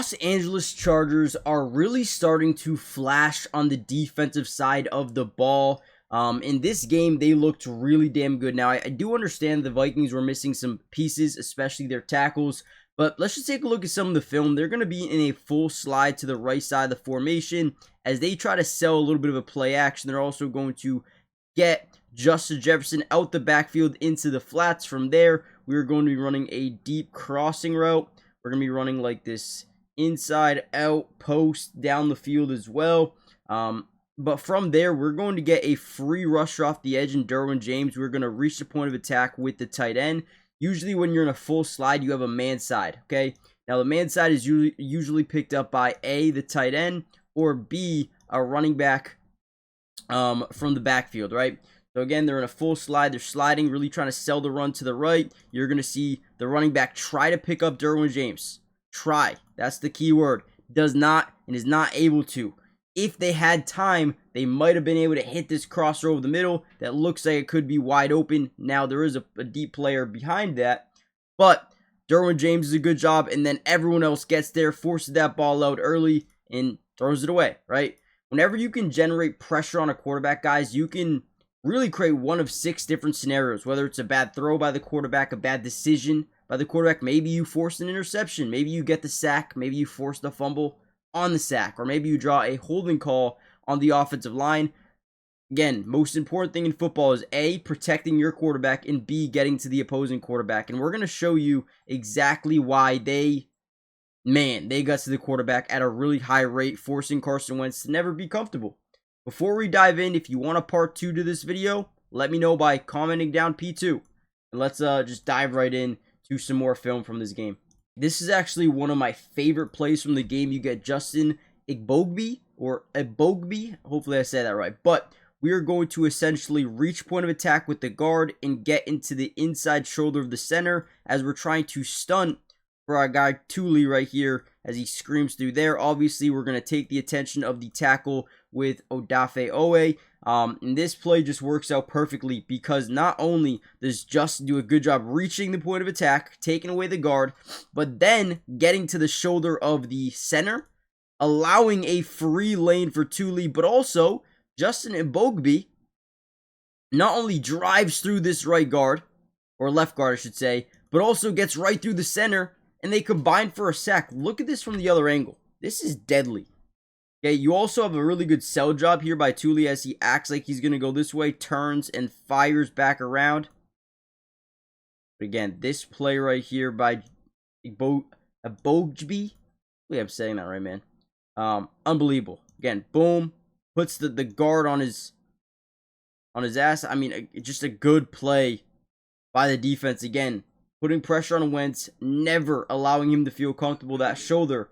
Los Angeles Chargers are really starting to flash on the defensive side of the ball. In this game, they looked really damn good. Now, I do understand the Vikings were missing some pieces, especially their tackles. But let's just take a look at some of the film. They're going to be in a full slide to the right side of the formation as they try to sell a little bit of a play action. They're also going to get Justin Jefferson out the backfield into the flats. From there, we're going to be running a deep crossing route. We're going to be running like this inside out post down the field as well. But from there, we're going to get a free rusher off the edge in Derwin James. We're going to reach the point of attack with the tight end. Usually when you're in a full slide, you have a man side, okay? Now, the man side is usually picked up by A, the tight end, or B, a running back from the backfield, right? So again, they're in a full slide. They're sliding, really trying to sell the run to the right. You're going to see the running back try to pick up Derwin James. Try. That's the key word. Does not and is not able to. If they had time, they might have been able to hit this crosser over the middle. That looks like it could be wide open. Now, there is a deep player behind that. But Derwin James is a good job. And then everyone else gets there, forces that ball out early, and throws it away, right? Whenever you can generate pressure on a quarterback, guys, you can really create one of 6 different scenarios, whether it's a bad throw by the quarterback, a bad decision by the quarterback, maybe you force an interception, maybe you get the sack, maybe you force the fumble on the sack, or maybe you draw a holding call on the offensive line. Again, most important thing in football is A, protecting your quarterback, and B, getting to the opposing quarterback. And we're going to show you exactly why they got to the quarterback at a really high rate, forcing Carson Wentz to never be comfortable. Before we dive in, if you want a part 2 to this video, let me know by commenting down P2. And let's just dive right in to some more film from this game. This is actually one of my favorite plays from the game. You get Justin Igbogbe, hopefully I said that right. But we are going to essentially reach point of attack with the guard and get into the inside shoulder of the center as we're trying to stunt for our guy Tuli right here as he screams through there. Obviously, we're going to take the attention of the tackle with Oweh. And this play just works out perfectly because not only does Justin do a good job reaching the point of attack, taking away the guard, but then getting to the shoulder of the center, allowing a free lane for Tuli, but also Justin Igbogbe not only drives through this right guard, or left guard I should say, but also gets right through the center, and they combine for a sack. Look at this from the other angle. This is deadly. Okay, you also have a really good sell job here by Tuli as he acts like he's going to go this way, turns, and fires back around. But again, this play right here by Igbogbe. Hopefully I'm saying that right, man. Unbelievable. Again, boom. Puts the guard on his ass. I mean, just a good play by the defense. Again, putting pressure on Wentz, never allowing him to feel comfortable. That shoulder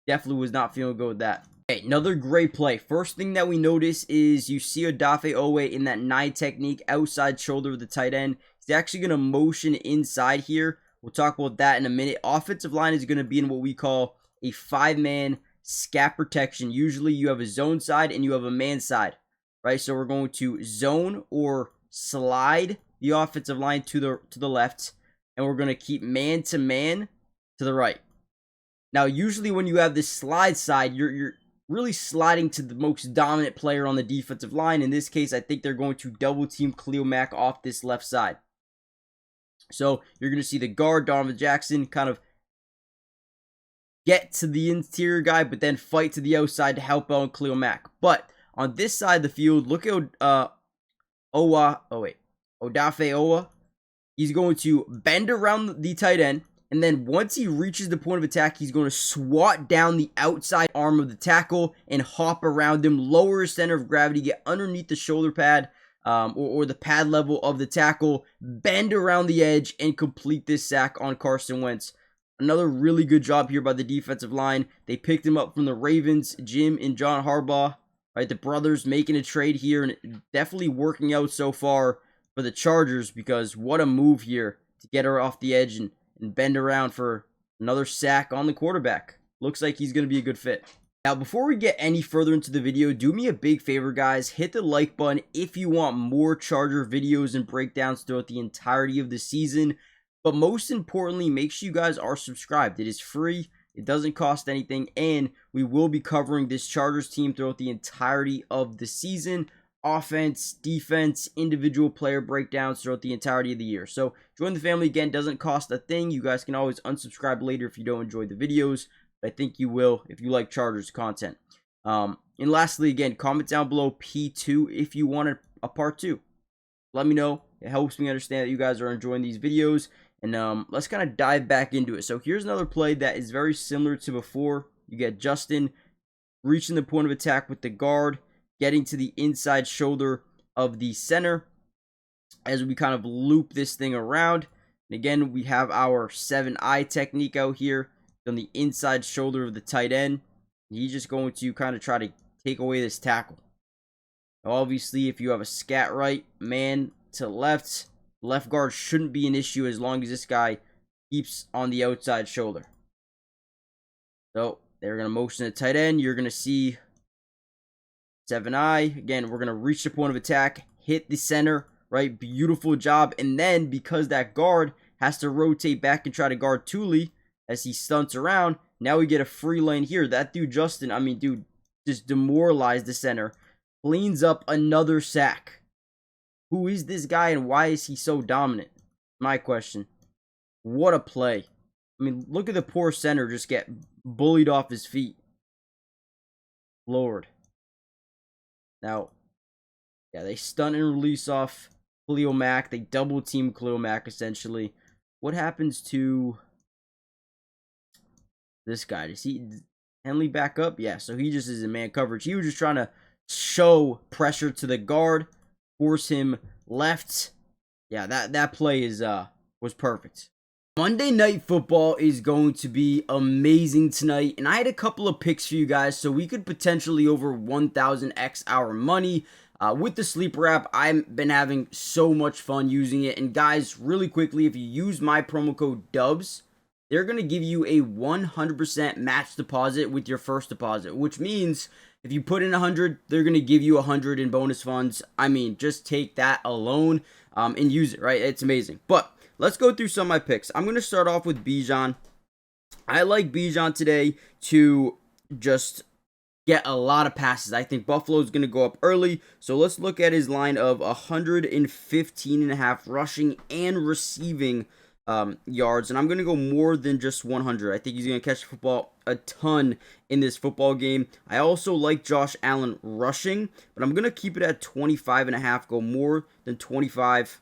definitely was not feeling good with that. Okay, another great play. First thing that we notice is you see Oweh in that 9 technique outside shoulder of the tight end. He's actually going to motion inside here. We'll talk about that in a minute. Offensive line is going to be in what we call a 5-man scat protection. Usually you have a zone side and you have a man side, right? So we're going to zone or slide the offensive line to the left, and we're going to keep man to man to the right. Now, usually when you have this slide side, you're really sliding to the most dominant player on the defensive line. In this case, I think they're going to double team Mack off this left side. So you're going to see the guard, Donovan Jackson, kind of get to the interior guy, but then fight to the outside to help out Mack. But on this side of the field, look at Oweh. He's going to bend around the tight end, and then once he reaches the point of attack, he's going to swat down the outside arm of the tackle and hop around him, lower his center of gravity, get underneath the shoulder pad or the pad level of the tackle, bend around the edge, and complete this sack on Carson Wentz. Another really good job here by the defensive line. They picked him up from the Ravens, Jim and John Harbaugh, right? The brothers making a trade here, and definitely working out so far for the Chargers, because what a move here to get her off the edge and bend around for another sack on the quarterback. Looks like he's going to be a good fit. Now, before we get any further into the video, do me a big favor, guys. Hit the like button if you want more Charger videos and breakdowns throughout the entirety of the season. But most importantly, make sure you guys are subscribed. It is free. It doesn't cost anything, and we will be covering this Chargers team throughout the entirety of the season. Offense, defense, individual player breakdowns throughout the entirety of the year. So join the family. Again, doesn't cost a thing. You guys can always unsubscribe later if you don't enjoy the videos, but I think you will if you like Chargers content. And lastly, again, comment down below P2 if you want a part 2. Let me know. It helps me understand that you guys are enjoying these videos. And let's kind of dive back into it. So here's another play that is very similar to before. You get Justin reaching the point of attack with the guard, getting to the inside shoulder of the center as we kind of loop this thing around. And again, we have our 7-eye technique out here on the inside shoulder of the tight end. He's just going to kind of try to take away this tackle. Now, obviously, if you have a scat right, man to left guard shouldn't be an issue as long as this guy keeps on the outside shoulder. So they're going to motion the tight end. You're going to see 7-eye. Again, we're going to reach the point of attack, hit the center, right? Beautiful job. And then because that guard has to rotate back and try to guard Tuli as he stunts around, now we get a free lane here. That dude, Justin, dude, just demoralized the center. Cleans up another sack. Who is this guy and why is he so dominant? My question. What a play. Look at the poor center just get bullied off his feet. Lord. Now, yeah, they stunt and release off Mack. They double team Mack essentially. What happens to this guy? Does Henley back up? Yeah, so he just is in man coverage. He was just trying to show pressure to the guard, force him left. Yeah, that play was perfect. Monday Night Football is going to be amazing tonight, and I had a couple of picks for you guys, so we could potentially over 1,000x our money. With the sleeper app, I've been having so much fun using it, and guys, really quickly, if you use my promo code DUBS, they're going to give you a 100% match deposit with your first deposit, which means if you put in 100, they're going to give you 100 in bonus funds. Just take that alone and use it, right? It's amazing. But let's go through some of my picks. I'm going to start off with Bijan. I like Bijan today to just get a lot of passes. I think Buffalo's going to go up early. So let's look at his line of 115.5 rushing and receiving yards, and I'm going to go more than just 100. I think he's going to catch the football a ton in this football game. I also like Josh Allen rushing, but I'm going to keep it at 25.5, go more than 25.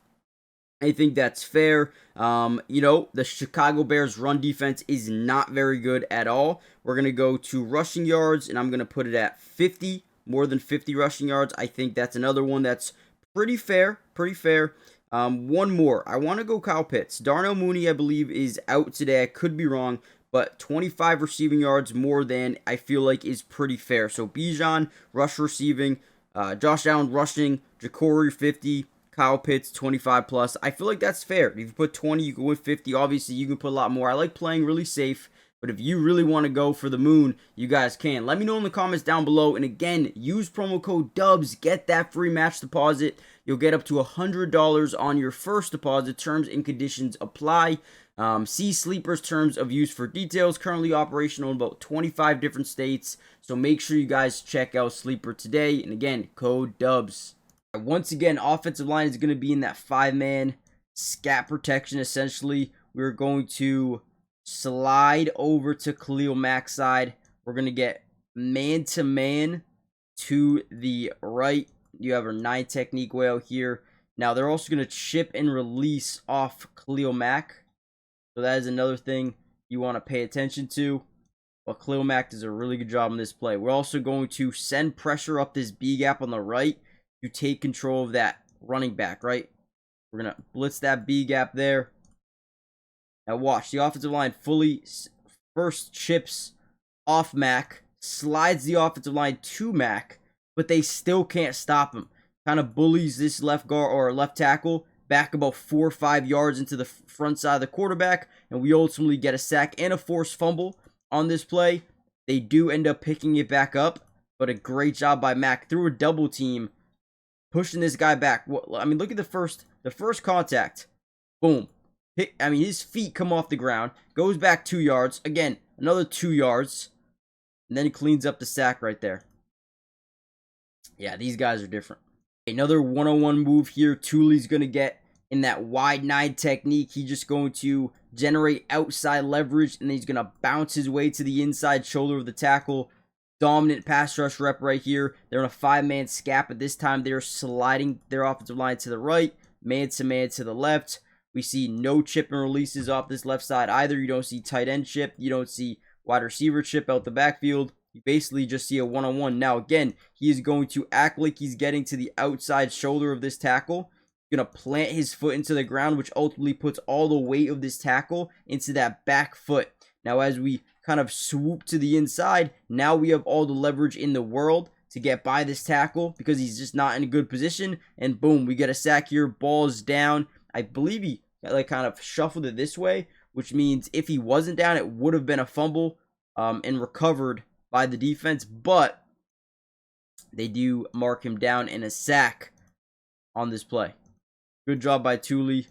I think that's fair. The Chicago Bears run defense is not very good at all. We're going to go to rushing yards, and I'm going to put it at 50, more than 50 rushing yards. I think that's another one that's pretty fair. One more. I want to go Kyle Pitts. Darnell Mooney, I believe, is out today. I could be wrong, but 25 receiving yards more than I feel like is pretty fair. So Bijan, rush receiving, Josh Allen rushing, Jacory 50, Kyle Pitts 25 plus. I feel like that's fair. If you put 20, you can win 50. Obviously, you can put a lot more. I like playing really safe. But if you really want to go for the moon, you guys can. Let me know in the comments down below. And again, use promo code DUBS. Get that free match deposit. You'll get up to $100 on your first deposit. Terms and conditions apply. See Sleeper's terms of use for details. Currently operational in about 25 different states. So make sure you guys check out Sleeper today. And again, code DUBS. Once again, offensive line is going to be in that 5-man scat protection essentially. We're going to slide over to Mack's side. We're going to get man-to-man to the right. You have our 9 technique way out here. Now, they're also going to chip and release off Mack. So that is another thing you want to pay attention to. But Mack does a really good job on this play. We're also going to send pressure up this B gap on the right to take control of that running back, right? We're going to blitz that B gap there. Now watch, the offensive line fully first chips off Mack, slides the offensive line to Mack, but they still can't stop him. Kind of bullies this left guard or left tackle back about 4 or 5 yards into the front side of the quarterback, and we ultimately get a sack and a forced fumble on this play. They do end up picking it back up, but a great job by Mack through a double team, pushing this guy back. Look at the first contact. Boom. His feet come off the ground, goes back 2 yards. Again, another 2 yards, and then he cleans up the sack right there. Yeah, these guys are different. Another one-on-one move here. Tuli's going to get in that wide 9 technique. He's just going to generate outside leverage, and then he's going to bounce his way to the inside shoulder of the tackle. Dominant pass rush rep right here. They're on a 5-man scap, but this time they're sliding their offensive line to the right, man to the left. We see no chip and releases off this left side either. You don't see tight end chip. You don't see wide receiver chip out the backfield. You basically just see a one-on-one. Now, again, he is going to act like he's getting to the outside shoulder of this tackle. He's going to plant his foot into the ground, which ultimately puts all the weight of this tackle into that back foot. Now, as we kind of swoop to the inside, now we have all the leverage in the world to get by this tackle because he's just not in a good position. And boom, we get a sack here. Ball's down. I believe he kind of shuffled it this way, which means if he wasn't down, it would have been a fumble and recovered by the defense, but they do mark him down in a sack on this play. Good job by Tuli.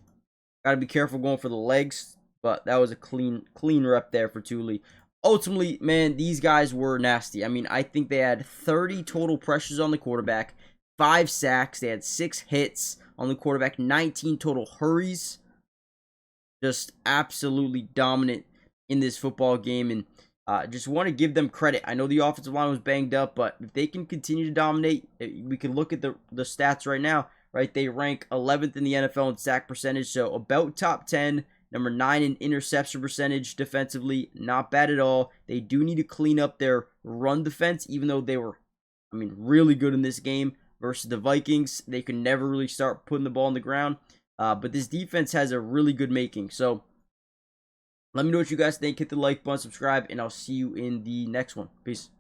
Got to be careful going for the legs, but that was a clean rep there for Tuli. Ultimately, man, these guys were nasty. I mean, I think they had 30 total pressures on the quarterback, 5 sacks. They had 6 hits on the quarterback, 19 total hurries. Just absolutely dominant in this football game, and just want to give them credit. I know the offensive line was banged up, but if they can continue to dominate, we can look at the stats right now, right? They rank 11th in the NFL in sack percentage, so about top 10. Number 9 in interception percentage defensively. Not bad at all. They do need to clean up their run defense, even though they were, really good in this game versus the Vikings. They could never really start putting the ball on the ground. But this defense has a really good making. So let me know what you guys think. Hit the like button, subscribe, and I'll see you in the next one. Peace.